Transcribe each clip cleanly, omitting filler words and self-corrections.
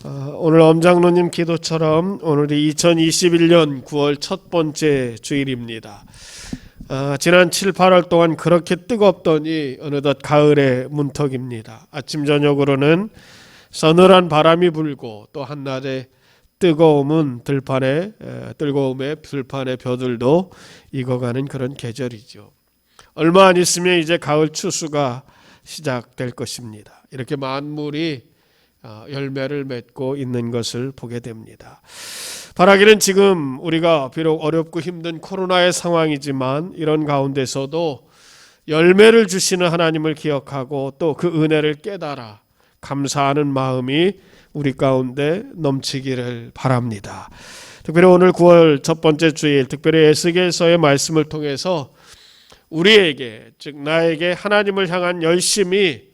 오늘 엄장로님 기도처럼 오늘이 2021년 9월 첫 번째 주일입니다. 지난 7, 8월 동안 그렇게 뜨겁더니 어느덧 가을의 문턱입니다. 아침 저녁으로는 서늘한 바람이 불고 또 한낮에 뜨거움에 들판의 벼들도 익어가는 그런 계절이죠. 얼마 안 있으면 이제 가을 추수가 시작될 것입니다. 이렇게 만물이 열매를 맺고 있는 것을 보게 됩니다. 바라기는 지금 우리가 비록 어렵고 힘든 코로나의 상황이지만 이런 가운데서도 열매를 주시는 하나님을 기억하고 또 그 은혜를 깨달아 감사하는 마음이 우리 가운데 넘치기를 바랍니다. 특별히 오늘 9월 첫 번째 주일, 특별히 에스겔서의 말씀을 통해서 우리에게, 즉 나에게 하나님을 향한 열심이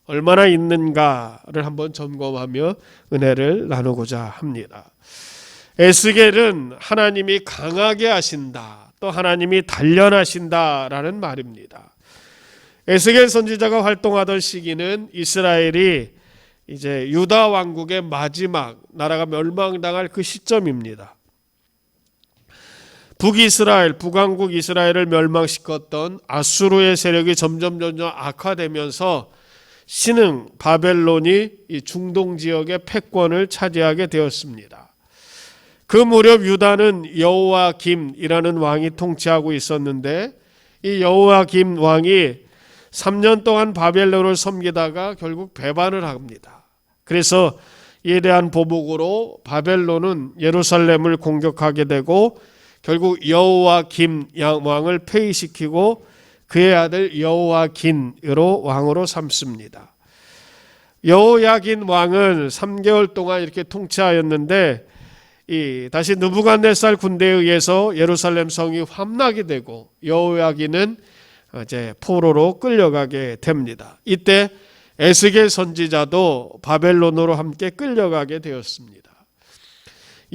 얼마나 있는가를 한번 점검하며 은혜를 나누고자 합니다. 에스겔은 하나님이 강하게 하신다, 또 하나님이 단련하신다라는 말입니다. 에스겔 선지자가 활동하던 시기는 이스라엘이 이제 유다 왕국의 마지막 나라가 멸망당할 그 시점입니다. 북이스라엘, 북왕국 이스라엘을 멸망시켰던 아수르의 세력이 점점 악화되면서 신흥 바벨론이 이 중동 지역의 패권을 차지하게 되었습니다. 그 무렵 유다는 여호야김이라는 왕이 통치하고 있었는데 이 여호야김 왕이 3년 동안 바벨론을 섬기다가 결국 배반을 합니다. 그래서 이에 대한 보복으로 바벨론은 예루살렘을 공격하게 되고 결국 여호야김 왕을 폐위시키고 그의 아들 여호야긴으로 왕으로 삼습니다. 여호야긴 왕은 3개월 동안 이렇게 통치하였는데 다시 느부갓네살 군대에 의해서 예루살렘 성이 함락이 되고 여호야긴은 이제 포로로 끌려가게 됩니다. 이때 에스겔 선지자도 바벨론으로 함께 끌려가게 되었습니다.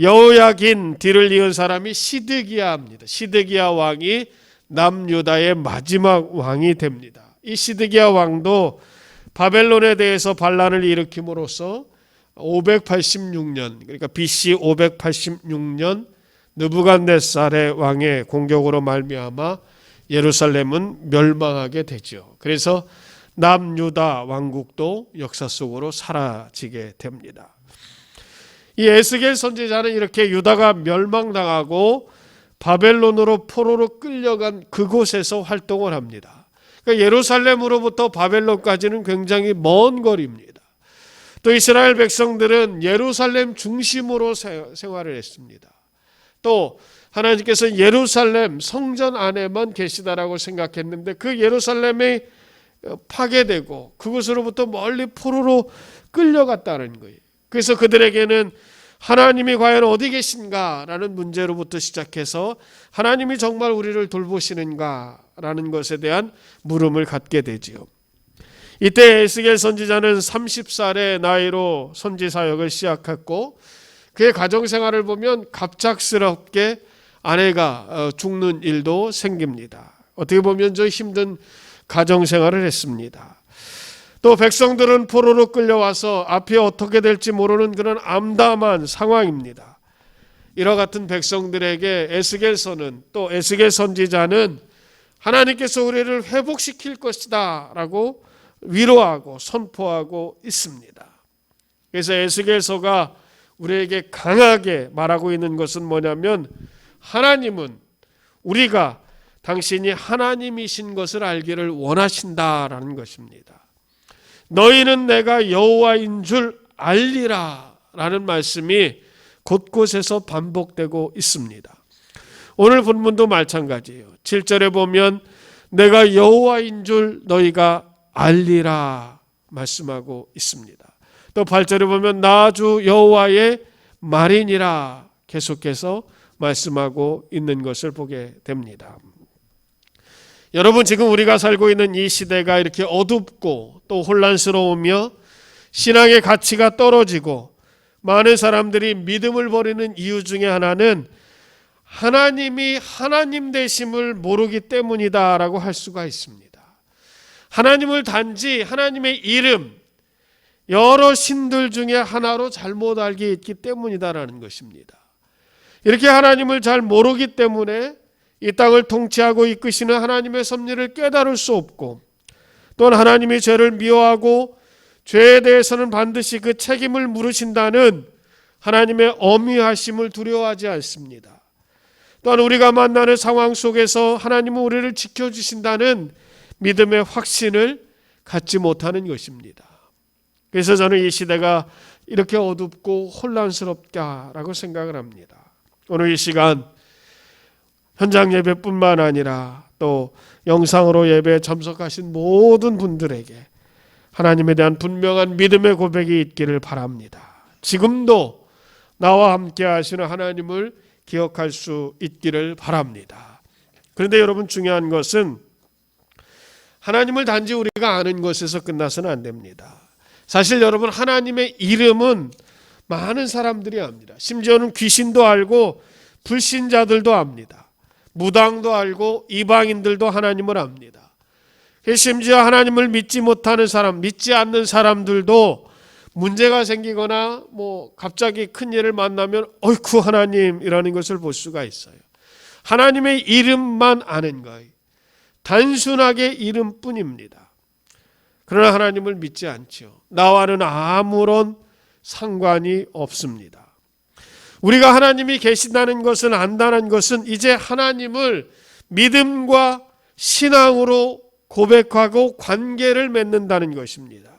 여호야긴 뒤를 이은 사람이 시드기야입니다. 시드기야 왕이 남유다의 마지막 왕이 됩니다. 이 시드기야 왕도 바벨론에 대해서 반란을 일으킴으로써 586년, 그러니까 BC 586년 느부갓네살의 왕의 공격으로 말미암아 예루살렘은 멸망하게 되죠. 그래서 남유다 왕국도 역사 속으로 사라지게 됩니다. 이 에스겔 선지자는 이렇게 유다가 멸망당하고 바벨론으로 포로로 끌려간 그곳에서 활동을 합니다. 그러니까 예루살렘으로부터 바벨론까지는 굉장히 먼 거리입니다. 또 이스라엘 백성들은 예루살렘 중심으로 생활을 했습니다. 또 하나님께서 예루살렘 성전 안에만 계시다라고 생각했는데 그 예루살렘이 파괴되고 그곳으로부터 멀리 포로로 끌려갔다는 거예요. 그래서 그들에게는 하나님이 과연 어디 계신가라는 문제로부터 시작해서 하나님이 정말 우리를 돌보시는가라는 것에 대한 물음을 갖게 되지요. 이때 에스겔 선지자는 30살의 나이로 선지 사역을 시작했고 그의 가정생활을 보면 갑작스럽게 아내가 죽는 일도 생깁니다. 어떻게 보면 저 힘든 가정생활을 했습니다. 또 백성들은 포로로 끌려와서 앞이 어떻게 될지 모르는 그런 암담한 상황입니다. 이와 같은 백성들에게 에스겔서는 또 에스겔 선지자는 하나님께서 우리를 회복시킬 것이다 라고 위로하고 선포하고 있습니다. 그래서 에스겔서가 우리에게 강하게 말하고 있는 것은 뭐냐면 하나님은 우리가 당신이 하나님이신 것을 알기를 원하신다라는 것입니다. 너희는 내가 여호와인 줄 알리라 라는 말씀이 곳곳에서 반복되고 있습니다. 오늘 본문도 마찬가지예요. 7절에 보면 내가 여호와인 줄 너희가 알리라 말씀하고 있습니다. 또 8절에 보면 나 주 여호와의 말이니라 계속해서 말씀하고 있는 것을 보게 됩니다. 여러분, 지금 우리가 살고 있는 이 시대가 이렇게 어둡고 또 혼란스러우며 신앙의 가치가 떨어지고 많은 사람들이 믿음을 버리는 이유 중에 하나는 하나님이 하나님 되심을 모르기 때문이다라고 할 수가 있습니다. 하나님을 단지 하나님의 이름, 여러 신들 중에 하나로 잘못 알게 있기 때문이다라는 것입니다. 이렇게 하나님을 잘 모르기 때문에 이 땅을 통치하고 이끄시는 하나님의 섭리를 깨달을 수 없고, 또한 하나님이 죄를 미워하고 죄에 대해서는 반드시 그 책임을 물으신다는 하나님의 엄위하심을 두려워하지 않습니다. 또한 우리가 만나는 상황 속에서 하나님은 우리를 지켜주신다는 믿음의 확신을 갖지 못하는 것입니다. 그래서 저는 이 시대가 이렇게 어둡고 혼란스럽다라고 생각을 합니다. 오늘 이 시간 현장 예배뿐만 아니라 또 영상으로 예배에 참석하신 모든 분들에게 하나님에 대한 분명한 믿음의 고백이 있기를 바랍니다. 지금도 나와 함께 하시는 하나님을 기억할 수 있기를 바랍니다. 그런데 여러분, 중요한 것은 하나님을 단지 우리가 아는 것에서 끝나서는 안 됩니다. 사실 여러분, 하나님의 이름은 많은 사람들이 압니다. 심지어는 귀신도 알고 불신자들도 압니다. 무당도 알고 이방인들도 하나님을 압니다. 심지어 하나님을 믿지 못하는 사람, 믿지 않는 사람들도 문제가 생기거나 갑자기 큰 일을 만나면 어이쿠 하나님이라는 것을 볼 수가 있어요. 하나님의 이름만 아는 거예요. 단순하게 이름뿐입니다. 그러나 하나님을 믿지 않죠. 나와는 아무런 상관이 없습니다. 우리가 하나님이 계신다는 것은, 안다는 것은 이제 하나님을 믿음과 신앙으로 고백하고 관계를 맺는다는 것입니다.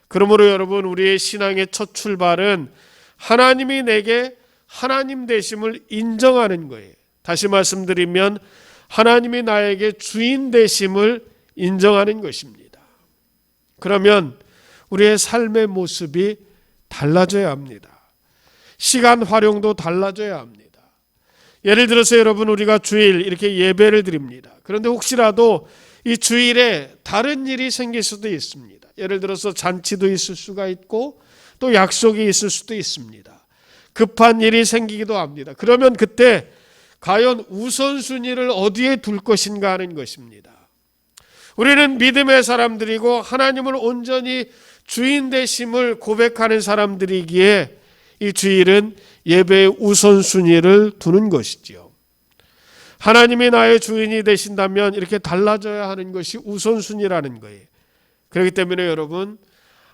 그러므로 여러분, 우리의 신앙의 첫 출발은 하나님이 내게 하나님 되심을 인정하는 거예요. 다시 말씀드리면 하나님이 나에게 주인 되심을 인정하는 것입니다. 그러면 우리의 삶의 모습이 달라져야 합니다. 시간 활용도 달라져야 합니다. 예를 들어서 여러분, 우리가 주일 이렇게 예배를 드립니다. 그런데 혹시라도 이 주일에 다른 일이 생길 수도 있습니다. 예를 들어서 잔치도 있을 수가 있고 또 약속이 있을 수도 있습니다. 급한 일이 생기기도 합니다. 그러면 그때 과연 우선순위를 어디에 둘 것인가 하는 것입니다. 우리는 믿음의 사람들이고 하나님을 온전히 주인 되심을 고백하는 사람들이기에 이 주일은 예배의 우선순위를 두는 것이지요. 하나님이 나의 주인이 되신다면 이렇게 달라져야 하는 것이 우선순위라는 거예요. 그렇기 때문에 여러분,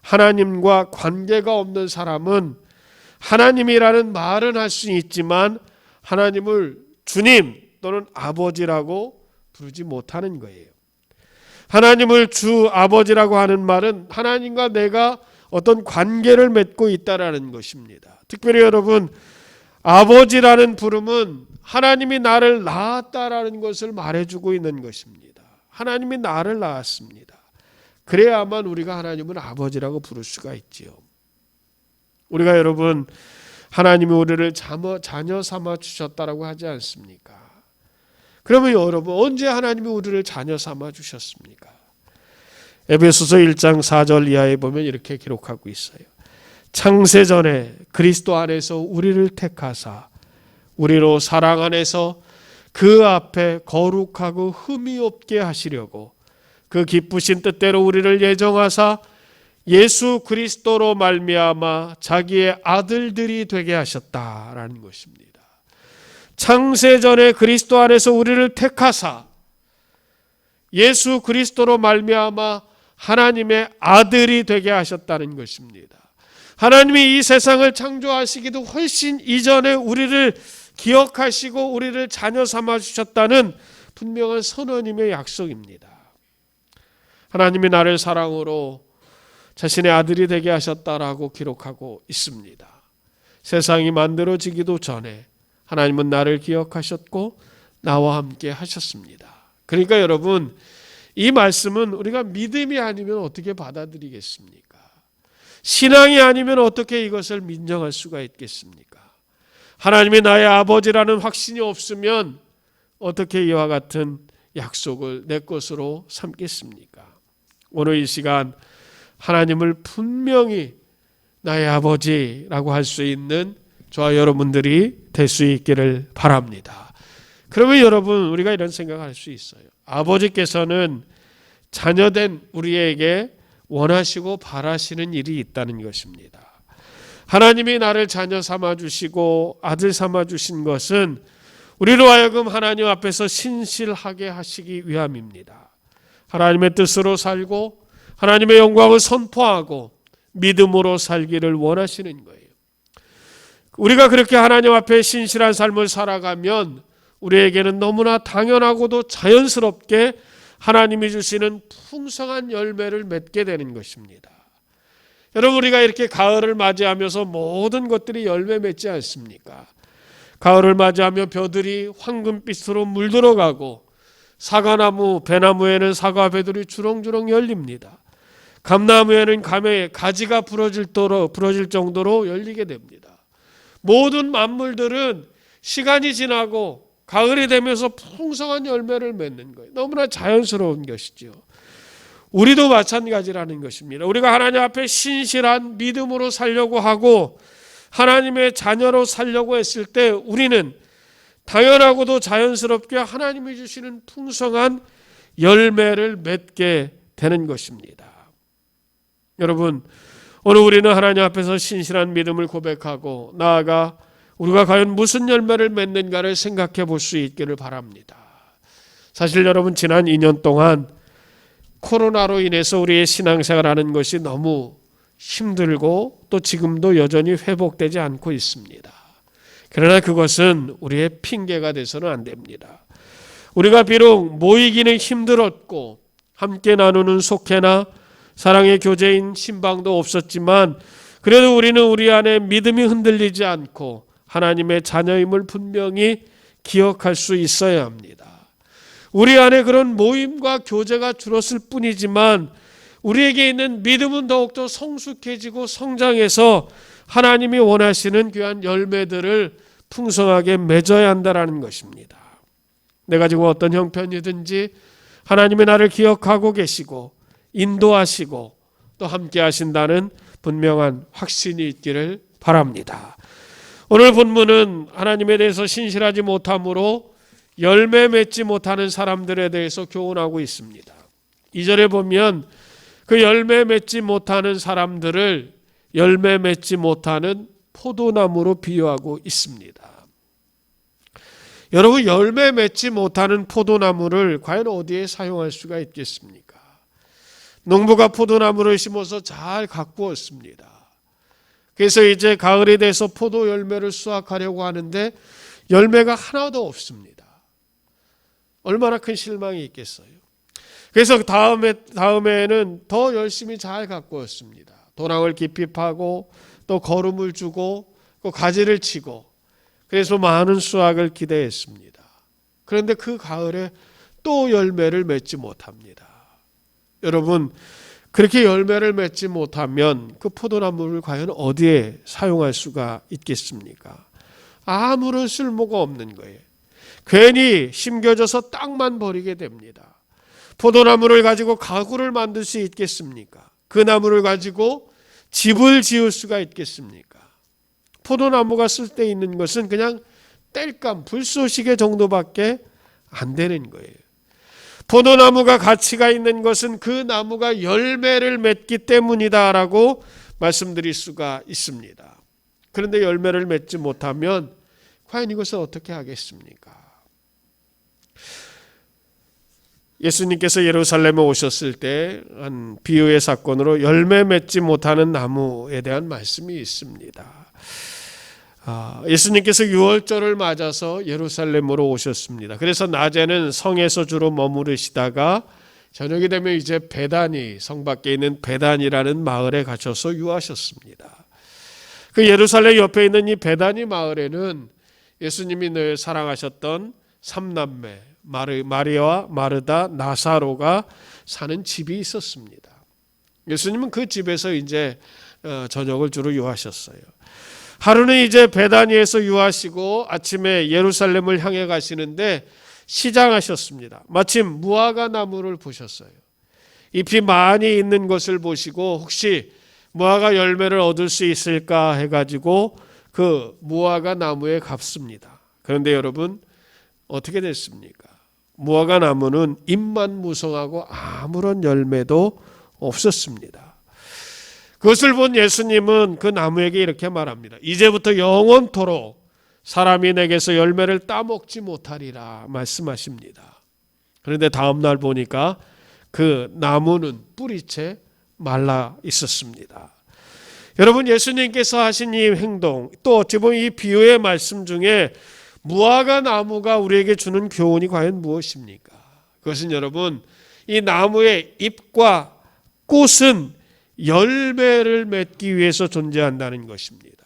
하나님과 관계가 없는 사람은 하나님이라는 말은 할 수 있지만 하나님을 주님 또는 아버지라고 부르지 못하는 거예요. 하나님을 주 아버지라고 하는 말은 하나님과 내가 어떤 관계를 맺고 있다라는 것입니다. 특별히 여러분, 아버지라는 부름은 하나님이 나를 낳았다라는 것을 말해주고 있는 것입니다. 하나님이 나를 낳았습니다. 그래야만 우리가 하나님을 아버지라고 부를 수가 있지요. 우리가 여러분, 하나님이 우리를 자녀 삼아 주셨다라고 하지 않습니까? 그러면 여러분, 언제 하나님이 우리를 자녀 삼아 주셨습니까? 에베소서 1장 4절 이하에 보면 이렇게 기록하고 있어요. 창세전에 그리스도 안에서 우리를 택하사 우리로 사랑 안에서 그 앞에 거룩하고 흠이 없게 하시려고 그 기쁘신 뜻대로 우리를 예정하사 예수 그리스도로 말미암아 자기의 아들들이 되게 하셨다라는 것입니다. 창세전에 그리스도 안에서 우리를 택하사 예수 그리스도로 말미암아 하나님의 아들이 되게 하셨다는 것입니다. 하나님이 이 세상을 창조하시기도 훨씬 이전에 우리를 기억하시고 우리를 자녀 삼아 주셨다는 분명한 선언임의 약속입니다. 하나님이 나를 사랑으로 자신의 아들이 되게 하셨다라고 기록하고 있습니다. 세상이 만들어지기도 전에 하나님은 나를 기억하셨고 나와 함께 하셨습니다. 그러니까 여러분, 이 말씀은 우리가 믿음이 아니면 어떻게 받아들이겠습니까? 신앙이 아니면 어떻게 이것을 인정할 수가 있겠습니까? 하나님이 나의 아버지라는 확신이 없으면 어떻게 이와 같은 약속을 내 것으로 삼겠습니까? 오늘 이 시간 하나님을 분명히 나의 아버지라고 할 수 있는 저와 여러분들이 될 수 있기를 바랍니다. 그러면 여러분, 우리가 이런 생각을 할 수 있어요. 아버지께서는 자녀된 우리에게 원하시고 바라시는 일이 있다는 것입니다. 하나님이 나를 자녀 삼아주시고 아들 삼아주신 것은 우리로 하여금 하나님 앞에서 신실하게 하시기 위함입니다. 하나님의 뜻으로 살고 하나님의 영광을 선포하고 믿음으로 살기를 원하시는 거예요. 우리가 그렇게 하나님 앞에 신실한 삶을 살아가면 우리에게는 너무나 당연하고도 자연스럽게 하나님이 주시는 풍성한 열매를 맺게 되는 것입니다. 여러분, 우리가 이렇게 가을을 맞이하면서 모든 것들이 열매 맺지 않습니까? 가을을 맞이하며 벼들이 황금빛으로 물들어가고 사과나무, 배나무에는 사과배들이 주렁주렁 열립니다. 감나무에는 감의 가지가 부러질 정도로 열리게 됩니다. 모든 만물들은 시간이 지나고 가을이 되면서 풍성한 열매를 맺는 거예요. 너무나 자연스러운 것이죠. 우리도 마찬가지라는 것입니다. 우리가 하나님 앞에 신실한 믿음으로 살려고 하고 하나님의 자녀로 살려고 했을 때 우리는 당연하고도 자연스럽게 하나님이 주시는 풍성한 열매를 맺게 되는 것입니다. 여러분, 오늘 우리는 하나님 앞에서 신실한 믿음을 고백하고 나아가 우리가 과연 무슨 열매를 맺는가를 생각해 볼 수 있기를 바랍니다. 사실 여러분, 지난 2년 동안 코로나로 인해서 우리의 신앙생활하는 것이 너무 힘들고 또 지금도 여전히 회복되지 않고 있습니다. 그러나 그것은 우리의 핑계가 돼서는 안 됩니다. 우리가 비록 모이기는 힘들었고 함께 나누는 속회나 사랑의 교제인 신방도 없었지만 그래도 우리는 우리 안에 믿음이 흔들리지 않고 하나님의 자녀임을 분명히 기억할 수 있어야 합니다. 우리 안에 그런 모임과 교제가 줄었을 뿐이지만 우리에게 있는 믿음은 더욱더 성숙해지고 성장해서 하나님이 원하시는 귀한 열매들을 풍성하게 맺어야 한다는 것입니다. 내가 지금 어떤 형편이든지 하나님이 나를 기억하고 계시고 인도하시고 또 함께 하신다는 분명한 확신이 있기를 바랍니다. 오늘 본문은 하나님에 대해서 신실하지 못함으로 열매 맺지 못하는 사람들에 대해서 교훈하고 있습니다. 2절에 보면 그 열매 맺지 못하는 사람들을 열매 맺지 못하는 포도나무로 비유하고 있습니다. 여러분, 열매 맺지 못하는 포도나무를 과연 어디에 사용할 수가 있겠습니까? 농부가 포도나무를 심어서 잘 가꾸었습니다. 그래서 이제 가을이 돼서 포도 열매를 수확하려고 하는데 열매가 하나도 없습니다. 얼마나 큰 실망이 있겠어요. 그래서 다음에는 더 열심히 잘 가꾸었습니다. 도랑을 깊이 파고 또 거름을 주고 또 가지를 치고 그래서 많은 수확을 기대했습니다. 그런데 그 가을에 또 열매를 맺지 못합니다. 여러분, 그렇게 열매를 맺지 못하면 그 포도나무를 과연 어디에 사용할 수가 있겠습니까? 아무런 쓸모가 없는 거예요. 괜히 심겨져서 땅만 버리게 됩니다. 포도나무를 가지고 가구를 만들 수 있겠습니까? 그 나무를 가지고 집을 지을 수가 있겠습니까? 포도나무가 쓸데 있는 것은 그냥 땔감, 불쏘시개 정도밖에 안 되는 거예요. 포도나무가 가치가 있는 것은 그 나무가 열매를 맺기 때문이다라고 말씀드릴 수가 있습니다. 그런데 열매를 맺지 못하면 과연 이것을 어떻게 하겠습니까? 예수님께서 예루살렘에 오셨을 때 한 비유의 사건으로 열매 맺지 못하는 나무에 대한 말씀이 있습니다. 예수님께서 유월절을 맞아서 예루살렘으로 오셨습니다. 그래서 낮에는 성에서 주로 머무르시다가 저녁이 되면 이제 베다니, 성 밖에 있는 베다니라는 마을에 가셔서 유하셨습니다. 그 예루살렘 옆에 있는 이 베다니 마을에는 예수님이 늘 사랑하셨던 삼남매 마리아와 마르다, 나사로가 사는 집이 있었습니다. 예수님은 그 집에서 이제 저녁을 주로 유하셨어요. 하루는 이제 베다니에서 유하시고 아침에 예루살렘을 향해 가시는데 시장하셨습니다. 마침 무화과 나무를 보셨어요. 잎이 많이 있는 것을 보시고 혹시 무화과 열매를 얻을 수 있을까 해가지고 그 무화과 나무에 갔습니다. 그런데 여러분, 어떻게 됐습니까? 무화과 나무는 잎만 무성하고 아무런 열매도 없었습니다. 그것을 본 예수님은 그 나무에게 이렇게 말합니다. 이제부터 영원토록 사람이 내게서 열매를 따먹지 못하리라 말씀하십니다. 그런데 다음 날 보니까 그 나무는 뿌리채 말라 있었습니다. 여러분, 예수님께서 하신 이 행동, 또 어찌 보면 이 비유의 말씀 중에 무화과 나무가 우리에게 주는 교훈이 과연 무엇입니까? 그것은 여러분, 이 나무의 잎과 꽃은 열매를 맺기 위해서 존재한다는 것입니다.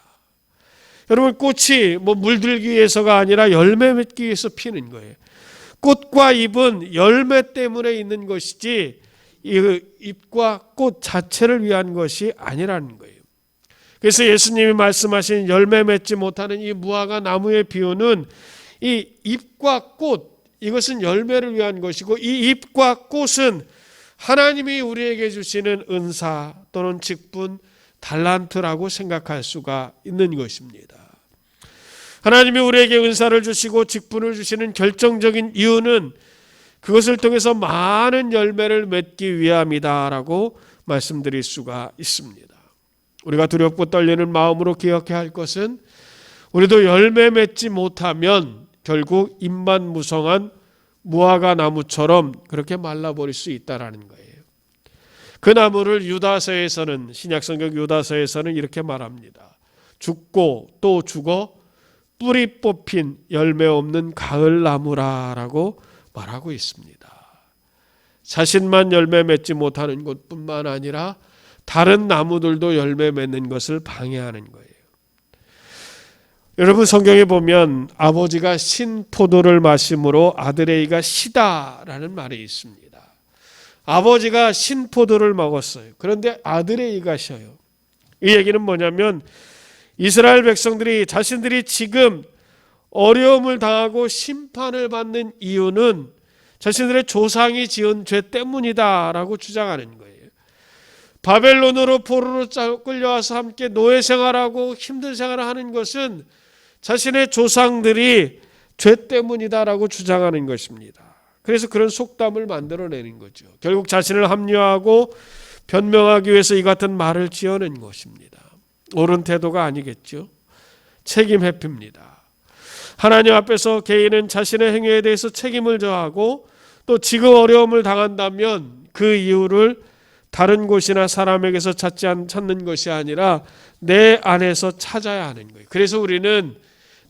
여러분, 꽃이 물들기 위해서가 아니라 열매 맺기 위해서 피는 거예요. 꽃과 잎은 열매 때문에 있는 것이지 이 잎과 꽃 자체를 위한 것이 아니라는 거예요. 그래서 예수님이 말씀하신 열매 맺지 못하는 이 무화과 나무의 비유는 이 잎과 꽃, 이것은 열매를 위한 것이고, 이 잎과 꽃은 하나님이 우리에게 주시는 은사 또는 직분, 달란트라고 생각할 수가 있는 것입니다. 하나님이 우리에게 은사를 주시고 직분을 주시는 결정적인 이유는 그것을 통해서 많은 열매를 맺기 위함이다라고 말씀드릴 수가 있습니다. 우리가 두렵고 떨리는 마음으로 기억해야 할 것은 우리도 열매 맺지 못하면 결국 잎만 무성한 무화과 나무처럼 그렇게 말라버릴 수 있다라는 거예요. 그 나무를 유다서에서는, 신약성경 유다서에서는 이렇게 말합니다. 죽고 또 죽어 뿌리 뽑힌 열매 없는 가을 나무라라고 말하고 있습니다. 자신만 열매 맺지 못하는 것뿐만 아니라 다른 나무들도 열매 맺는 것을 방해하는 거예요. 여러분, 성경에 보면 아버지가 신 포도를 마심으로 아드레이가 시다라는 말이 있습니다. 아버지가 신 포도를 먹었어요. 그런데 아드레이가 쉬어요. 이 얘기는 뭐냐면 이스라엘 백성들이 자신들이 지금 어려움을 당하고 심판을 받는 이유는 자신들의 조상이 지은 죄 때문이다라고 주장하는 거예요. 바벨론으로 포로로 끌려와서 함께 노예 생활하고 힘든 생활을 하는 것은 자신의 조상들이 죄 때문이다라고 주장하는 것입니다. 그래서 그런 속담을 만들어내는 거죠. 결국 자신을 합리화하고 변명하기 위해서 이 같은 말을 지어낸 것입니다. 옳은 태도가 아니겠죠. 책임 회피입니다. 하나님 앞에서 개인은 자신의 행위에 대해서 책임을 져하고 또 지금 어려움을 당한다면 그 이유를 다른 곳이나 사람에게서 찾는 것이 아니라 내 안에서 찾아야 하는 거예요. 그래서 우리는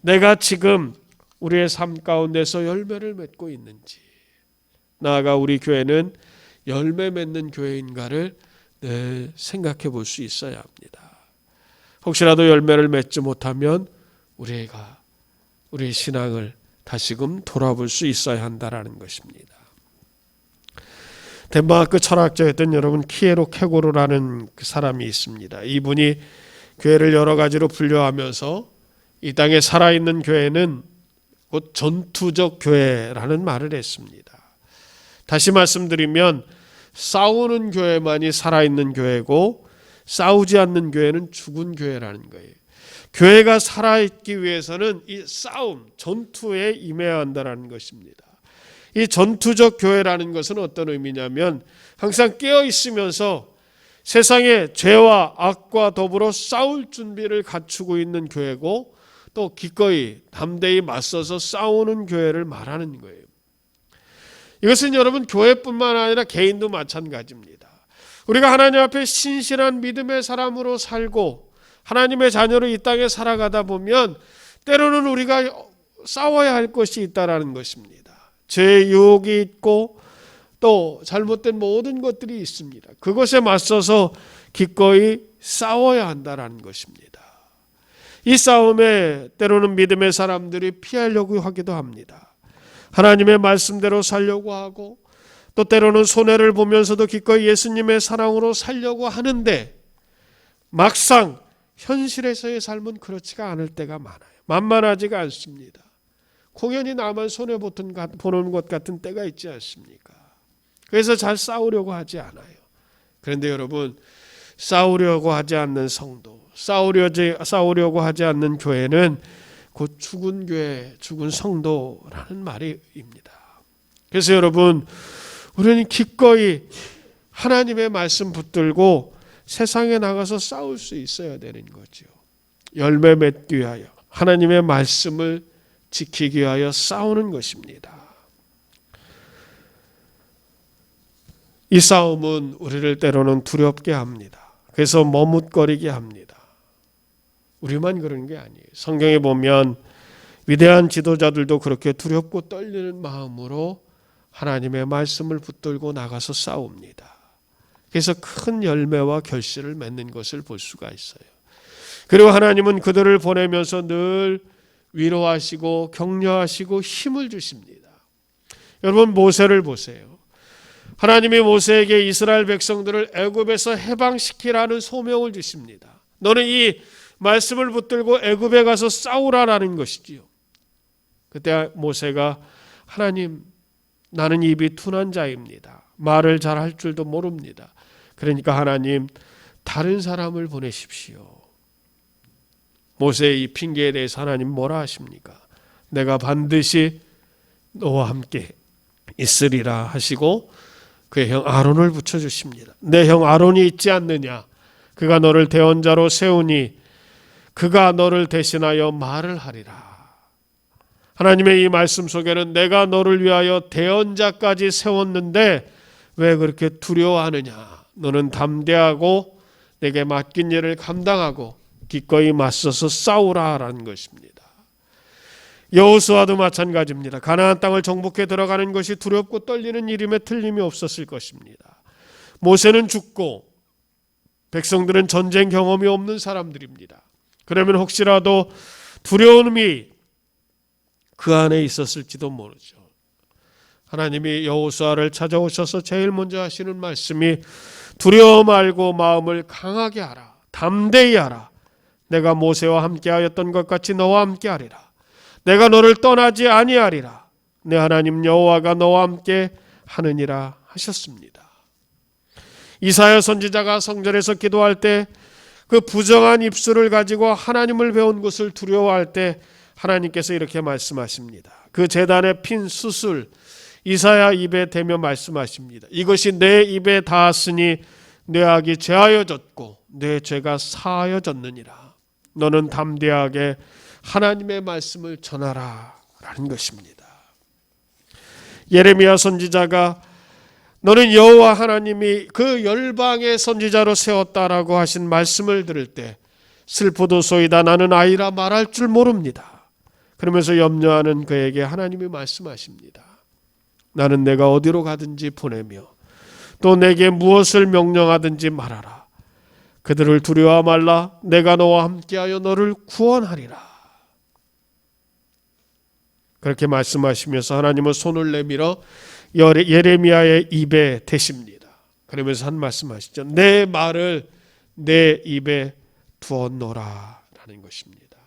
내가 지금 우리의 삶 가운데서 열매를 맺고 있는지, 나아가 우리 교회는 열매 맺는 교회인가를 늘 생각해 볼 수 있어야 합니다. 혹시라도 열매를 맺지 못하면 우리의 신앙을 다시금 돌아볼 수 있어야 한다라는 것입니다. 덴마크 철학자였던 여러분 키에로 케고르라는 그 사람이 있습니다. 이분이 교회를 여러 가지로 분류하면서 이 땅에 살아있는 교회는 곧 전투적 교회라는 말을 했습니다. 다시 말씀드리면 싸우는 교회만이 살아있는 교회고 싸우지 않는 교회는 죽은 교회라는 거예요. 교회가 살아있기 위해서는 이 싸움, 전투에 임해야 한다는 것입니다. 이 전투적 교회라는 것은 어떤 의미냐면 항상 깨어 있으면서 세상의 죄와 악과 더불어 싸울 준비를 갖추고 있는 교회고 또 기꺼이 담대히 맞서서 싸우는 교회를 말하는 거예요. 이것은 여러분 교회뿐만 아니라 개인도 마찬가지입니다. 우리가 하나님 앞에 신실한 믿음의 사람으로 살고 하나님의 자녀로 이 땅에 살아가다 보면 때로는 우리가 싸워야 할 것이 있다라는 것입니다. 죄의 유혹이 있고 또 잘못된 모든 것들이 있습니다. 그것에 맞서서 기꺼이 싸워야 한다라는 것입니다. 이 싸움에 때로는 믿음의 사람들이 피하려고 하기도 합니다. 하나님의 말씀대로 살려고 하고 또 때로는 손해를 보면서도 기꺼이 예수님의 사랑으로 살려고 하는데 막상 현실에서의 삶은 그렇지가 않을 때가 많아요. 만만하지가 않습니다. 공연히 나만 손해보는 것 같은 때가 있지 않습니까? 그래서 잘 싸우려고 하지 않아요. 그런데 여러분, 싸우려고 하지 않는 성도, 싸우려고 하지 않는 교회는 곧 죽은 교회, 죽은 성도라는 말입니다. 그래서 여러분, 우리는 기꺼이 하나님의 말씀 붙들고 세상에 나가서 싸울 수 있어야 되는 거죠. 열매 맺기 위하여 하나님의 말씀을 지키기 위하여 싸우는 것입니다. 이 싸움은 우리를 때로는 두렵게 합니다. 그래서 머뭇거리게 합니다. 우리만 그런 게 아니에요. 성경에 보면 위대한 지도자들도 그렇게 두렵고 떨리는 마음으로 하나님의 말씀을 붙들고 나가서 싸웁니다. 그래서 큰 열매와 결실을 맺는 것을 볼 수가 있어요. 그리고 하나님은 그들을 보내면서 늘 위로하시고 격려하시고 힘을 주십니다. 여러분, 모세를 보세요. 하나님이 모세에게 이스라엘 백성들을 애굽에서 해방시키라는 소명을 주십니다. 너는 이 말씀을 붙들고 애굽에 가서 싸우라라는 것이지요. 그때 모세가 하나님, 나는 입이 둔한 자입니다. 말을 잘 할 줄도 모릅니다. 그러니까 하나님, 다른 사람을 보내십시오. 모세의 이 핑계에 대해서 하나님 뭐라 하십니까? 내가 반드시 너와 함께 있으리라 하시고 그의 형 아론을 붙여주십니다. 내 형 아론이 있지 않느냐? 그가 너를 대언자로 세우니 그가 너를 대신하여 말을 하리라. 하나님의 이 말씀 속에는 내가 너를 위하여 대언자까지 세웠는데 왜 그렇게 두려워하느냐? 너는 담대하고 내게 맡긴 일을 감당하고 기꺼이 맞서서 싸우라라는 것입니다. 여호수아도 마찬가지입니다. 가나안 땅을 정복해 들어가는 것이 두렵고 떨리는 일임에 틀림이 없었을 것입니다. 모세는 죽고 백성들은 전쟁 경험이 없는 사람들입니다. 그러면 혹시라도 두려움이 그 안에 있었을지도 모르죠. 하나님이 여호수아를 찾아오셔서 제일 먼저 하시는 말씀이 두려워 말고 마음을 강하게 하라. 담대히 하라. 내가 모세와 함께하였던 것 같이 너와 함께하리라. 내가 너를 떠나지 아니하리라. 내 하나님 여호와가 너와 함께 하느니라 하셨습니다. 이사야 선지자가 성전에서 기도할 때 그 부정한 입술을 가지고 하나님을 배운 것을 두려워할 때 하나님께서 이렇게 말씀하십니다. 그 제단에 핀 수술 이사야 입에 대며 말씀하십니다. 이것이 내 입에 닿았으니 내 악이 제하여졌고 내 죄가 사하여졌느니라. 너는 담대하게 하나님의 말씀을 전하라 라는 것입니다. 예레미야 선지자가 너는 여호와 하나님이 그 열방의 선지자로 세웠다라고 하신 말씀을 들을 때 슬프도소이다 나는 아이라 말할 줄 모릅니다. 그러면서 염려하는 그에게 하나님이 말씀하십니다. 나는 내가 어디로 가든지 보내며 또 내게 무엇을 명령하든지 말하라. 그들을 두려워 말라. 내가 너와 함께하여 너를 구원하리라. 그렇게 말씀하시면서 하나님은 손을 내밀어 예레미야의 입에 대십니다. 그러면서 한 말씀하시죠. 내 말을 내 입에 두었노라 라는 것입니다.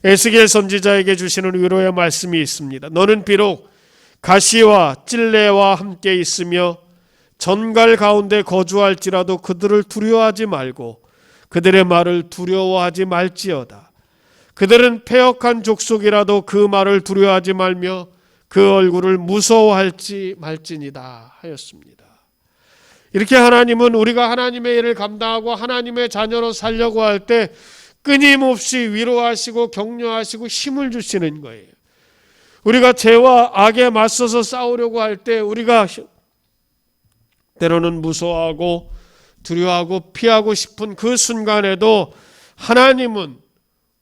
에스겔 선지자에게 주시는 위로의 말씀이 있습니다. 너는 비록 가시와 찔레와 함께 있으며 전갈 가운데 거주할지라도 그들을 두려워하지 말고 그들의 말을 두려워하지 말지어다. 그들은 패역한 족속이라도 그 말을 두려워하지 말며 그 얼굴을 무서워할지 말지니다 하였습니다. 이렇게 하나님은 우리가 하나님의 일을 감당하고 하나님의 자녀로 살려고 할 때 끊임없이 위로하시고 격려하시고 힘을 주시는 거예요. 우리가 죄와 악에 맞서서 싸우려고 할 때 우리가 때로는 무서워하고 두려워하고 피하고 싶은 그 순간에도 하나님은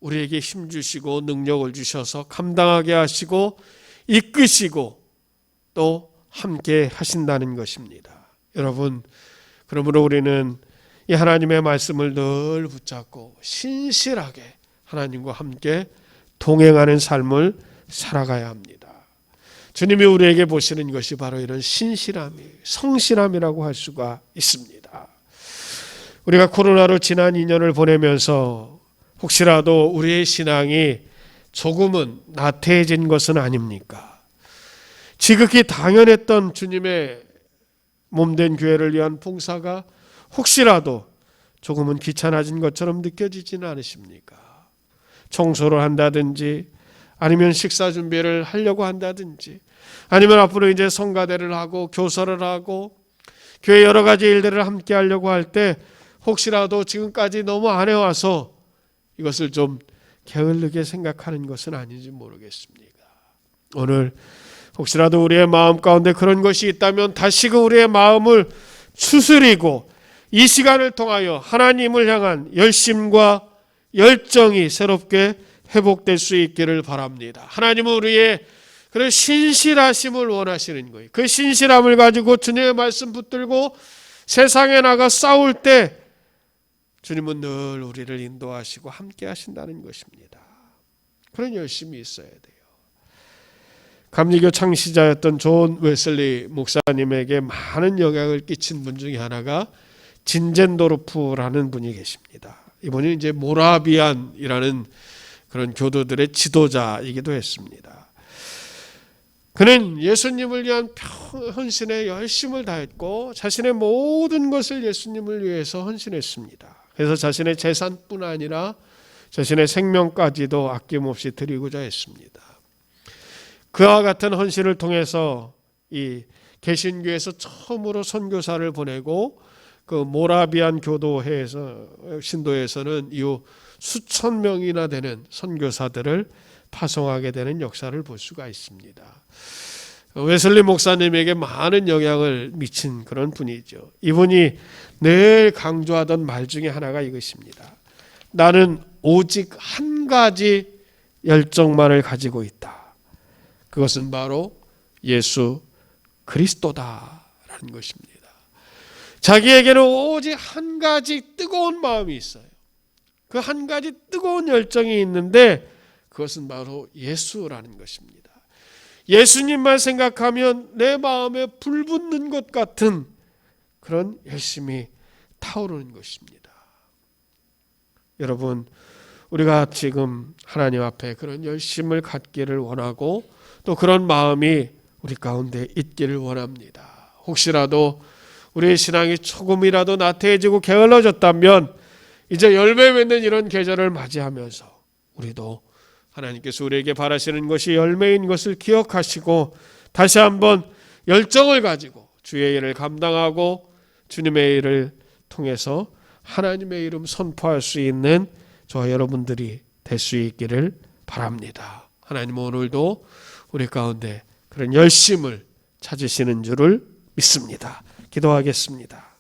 우리에게 힘 주시고 능력을 주셔서 감당하게 하시고 이끄시고 또 함께 하신다는 것입니다. 여러분, 그러므로 우리는 이 하나님의 말씀을 늘 붙잡고 신실하게 하나님과 함께 동행하는 삶을 살아가야 합니다. 주님이 우리에게 보시는 것이 바로 이런 신실함이 성실함이라고 할 수가 있습니다. 우리가 코로나로 지난 2년을 보내면서 혹시라도 우리의 신앙이 조금은 나태해진 것은 아닙니까? 지극히 당연했던 주님의 몸된 교회를 위한 봉사가 혹시라도 조금은 귀찮아진 것처럼 느껴지지는 않으십니까? 청소를 한다든지 아니면 식사 준비를 하려고 한다든지 아니면 앞으로 이제 성가대를 하고 교설을 하고 교회 여러 가지 일들을 함께 하려고 할 때 혹시라도 지금까지 너무 안 해와서 이것을 좀 게을르게 생각하는 것은 아닌지 모르겠습니다. 오늘 혹시라도 우리의 마음 가운데 그런 것이 있다면 다시금 우리의 마음을 추스리고 이 시간을 통하여 하나님을 향한 열심과 열정이 새롭게 회복될 수 있기를 바랍니다. 하나님은 우리의 그런 신실하심을 원하시는 거예요. 그 신실함을 가지고 주님의 말씀 붙들고 세상에 나가 싸울 때 주님은 늘 우리를 인도하시고 함께 하신다는 것입니다. 그런 열심이 있어야 돼요. 감리교 창시자였던 존 웨슬리 목사님에게 많은 영향을 끼친 분 중에 하나가 진젠도르프라는 분이 계십니다. 이분이 이제 모라비안이라는 그런 교도들의 지도자이기도 했습니다. 그는 예수님을 위한 헌신에 열심을 다했고 자신의 모든 것을 예수님을 위해서 헌신했습니다. 그래서 자신의 재산뿐 아니라 자신의 생명까지도 아낌없이 드리고자 했습니다. 그와 같은 헌신을 통해서 이 개신교에서 처음으로 선교사를 보내고 그 모라비안 교도회에서 신도에서는 이후 수천 명이나 되는 선교사들을 파송하게 되는 역사를 볼 수가 있습니다. 웨슬리 목사님에게 많은 영향을 미친 그런 분이죠. 이분이 늘 강조하던 말 중에 하나가 이것입니다. 나는 오직 한 가지 열정만을 가지고 있다. 그것은 바로 예수 그리스도다라는 것입니다. 자기에게는 오직 한 가지 뜨거운 마음이 있어요. 그 한 가지 뜨거운 열정이 있는데 그것은 바로 예수라는 것입니다. 예수님만 생각하면 내 마음에 불 붙는 것 같은 그런 열심이 타오르는 것입니다. 여러분, 우리가 지금 하나님 앞에 그런 열심을 갖기를 원하고 또 그런 마음이 우리 가운데 있기를 원합니다. 혹시라도 우리의 신앙이 조금이라도 나태해지고 게을러졌다면 이제 열매 맺는 이런 계절을 맞이하면서 우리도 하나님께서 우리에게 바라시는 것이 열매인 것을 기억하시고 다시 한번 열정을 가지고 주의 일을 감당하고 주님의 일을 통해서 하나님의 이름 선포할 수 있는 저와 여러분들이 될 수 있기를 바랍니다. 하나님 오늘도 우리 가운데 그런 열심을 찾으시는 줄을 믿습니다. 기도하겠습니다.